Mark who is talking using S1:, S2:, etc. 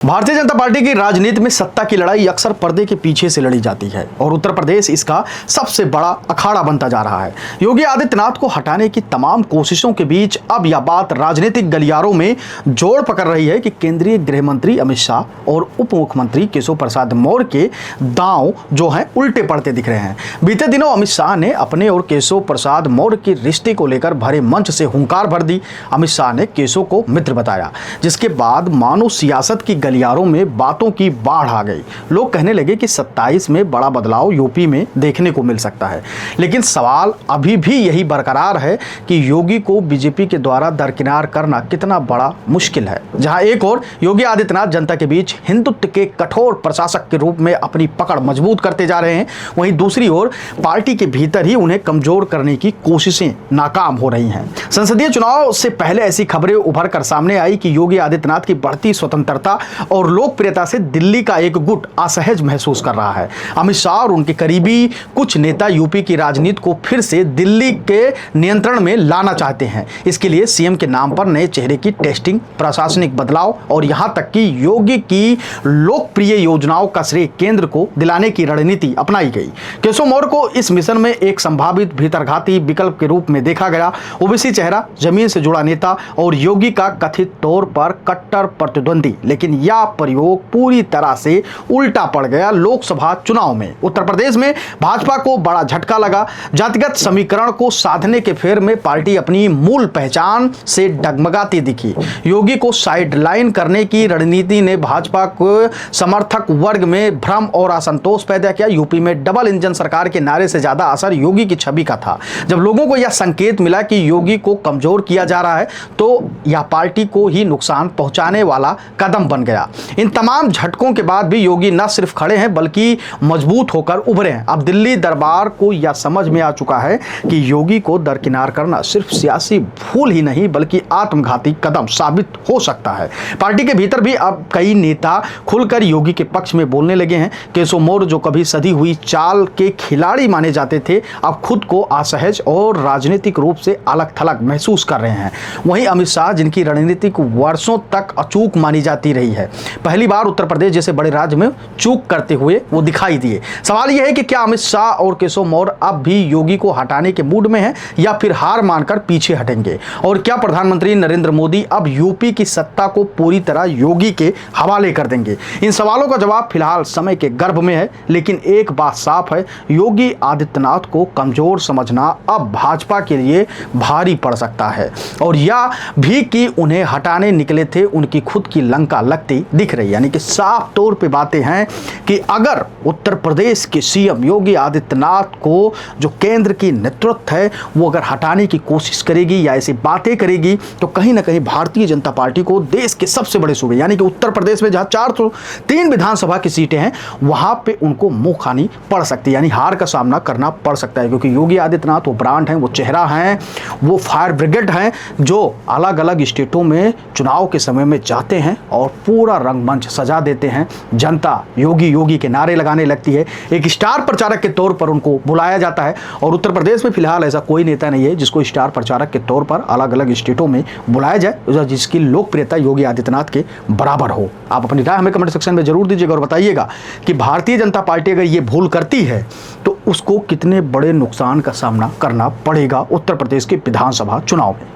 S1: Bharatiya Janata party की राजनीति में सत्ता की लड़ाई अक्सर पर्दे के पीछे से लड़ी जाती है और उत्तर प्रदेश इसका सबसे बड़ा अखाड़ा बनता जा रहा है। योगी आदित्यनाथ को हटाने की तमाम कोशिशों के बीच अब यह बात राजनीतिक गलियारों में जोर पकड़ रही है कि केंद्रीय गृह मंत्री अमित शाह और उप मुख्यमंत्री केशव प्रसाद मौर्य के दांव जो हैं उल्टे पड़ते दिख रहे हैं। बीते दिनों अमित शाह ने अपने और केशव प्रसाद मौर्य के रिश्ते को लेकर भरे मंच से हुंकार भर दी। अमित शाह ने केशव को मित्र बताया, जिसके बाद मानो सियासत की गलियारों में बातों की बाढ़ आ गई। लोग कहने लगे कि 27 में बड़ा बदलाव यूपी में देखने को मिल सकता है। लेकिन सवाल अभी भी यही बरकरार है कि योगी को बीजेपी के द्वारा दरकिनार करना कितना बड़ा मुश्किल है। जहां एक ओर योगी आदित्यनाथ जनता के बीच हिंदुत्व के कठोर प्रशासक के रूप में अपनी पकड़ मजबूत करते जा रहे हैं, वहीं दूसरी ओर पार्टी के भीतर ही उन्हें कमजोर करने की कोशिशें नाकाम हो रही हैं। संसदीय चुनाव से पहले ऐसी खबरें उभर कर सामने आई कि योगी आदित्यनाथ की बढ़ती स्वतंत्रता और लोकप्रियता से दिल्ली का एक गुट असहज महसूस कर रहा है। अमित शाह और उनके करीबी कुछ नेता यूपी की राजनीति को फिर से दिल्ली के नियंत्रण में लाना चाहते हैं। इसके लिए सीएम के नाम पर नए चेहरे की टेस्टिंग, प्रशासनिक बदलाव और यहां तक कि योगी की लोकप्रिय योजनाओं का श्रेय केंद्र को दिलाने की रणनीति अपनाई गई। केशव मौर्य को इस मिशन में एक संभावित भीतरघाती विकल्प के रूप में देखा गया। ओबीसी चेहरा, जमीन से जुड़ा नेता और योगी का कथित तौर पर कट्टर प्रतिद्वंदी, लेकिन यह प्रयोग पूरी तरह से उल्टा पड़ गया लोकसभा चुनाव में। उत्तर प्रदेश में भाजपा को बड़ा झटका लगा। जातिगत समीकरण को साधने के फेर में पार्टी अपनी मूल पहचान से डगमगाती दिखी। योगी को साइडलाइन करने की रणनीति ने भाजपा को समर्थक वर्ग में भ्रम और असंतोष पैदा किया। यूपी में डबल इंजन सरकार के नारे से ज्यादा असर योगी की छवि का था। जब लोगों को यह संकेत मिला कि योगी को कमजोर किया जा रहा है, तो यह पार्टी को ही नुकसान पहुंचाने वाला कदम बन गया। इन तमाम झटकों के बाद भी योगी न सिर्फ खड़े हैं बल्कि मजबूत होकर उभरे हैं। अब दिल्ली दरबार को यह समझ में आ चुका है कि योगी को दरकिनार करना सिर्फ सियासी भूल ही नहीं बल्कि आत्मघाती कदम साबित हो सकता है। पार्टी के भीतर भी अब कई नेता खुलकर योगी के पक्ष में बोलने लगे हैं। केशव मौर्य जो कभी सधी हुई चाल के खिलाड़ी माने जाते थे, अब खुद को असहज और राजनीतिक रूप से अलग थलग महसूस कर रहे हैं। वहीं अमित शाह, जिनकी रणनीतिक वर्षों तक अचूक मानी जाती रही है, पहली बार उत्तर प्रदेश जैसे बड़े राज्य में चूक करते हुए वो दिखाई दिए। सवाल यह है कि क्या अमित शाह और केशव मौर्य अब भी योगी को हटाने के मूड में हैं या फिर हार मानकर पीछे हटेंगे? और क्या प्रधानमंत्री नरेंद्र मोदी अब यूपी की सत्ता को पूरी तरह योगी के हवाले कर देंगे? इन सवालों का जवाब फिलहाल समय के गर्भ में है, लेकिन एक बात साफ है, योगी आदित्यनाथ को कमजोर समझना अब भाजपा के लिए भारी पड़ सकता है। और यह भी कि उन्हें हटाने निकले थे उनकी खुद की लंका लगती दिख रही है। यानी कि साफ तौर पे बातें हैं कि अगर उत्तर प्रदेश के सीएम योगी आदित्यनाथ को जो केंद्र की नेतृत्व है वो अगर हटाने की कोशिश करेगी या ऐसी बातें करेगी, तो कहीं ना कहीं भारतीय जनता पार्टी को देश के सबसे बड़े सूबे यानी कि उत्तर प्रदेश में जहां 403 विधानसभा की सीटें हैं वहां पे उनको मुंह खानी पड़ सकती है, यानी हार का सामना करना पड़ सकता है। क्योंकि योगी आदित्यनाथ वो ब्रांड हैं, वो चेहरा हैं, वो फायर ब्रिगेड हैं जो अलग अलग स्टेटों में चुनाव के समय में जाते हैं और पूरा रंगमंच सजा देते हैं। जनता योगी योगी के नारे लगाने लगती है। एक स्टार प्रचारक के तौर पर उनको बुलाया जाता है और उत्तर प्रदेश में फिलहाल ऐसा कोई नेता नहीं है जिसको स्टार प्रचारक के तौर पर अलग अलग स्टेटों में बुलाया जाए जिसकी लोकप्रियता योगी आदित्यनाथ के बराबर हो। आप अपनी राय हमें कमेंट सेक्शन में जरूर दीजिएगा और बताइएगा कि भारतीय जनता पार्टी अगर ये भूल करती है तो उसको कितने बड़े नुकसान का सामना करना पड़ेगा उत्तर प्रदेश के विधानसभा चुनाव में।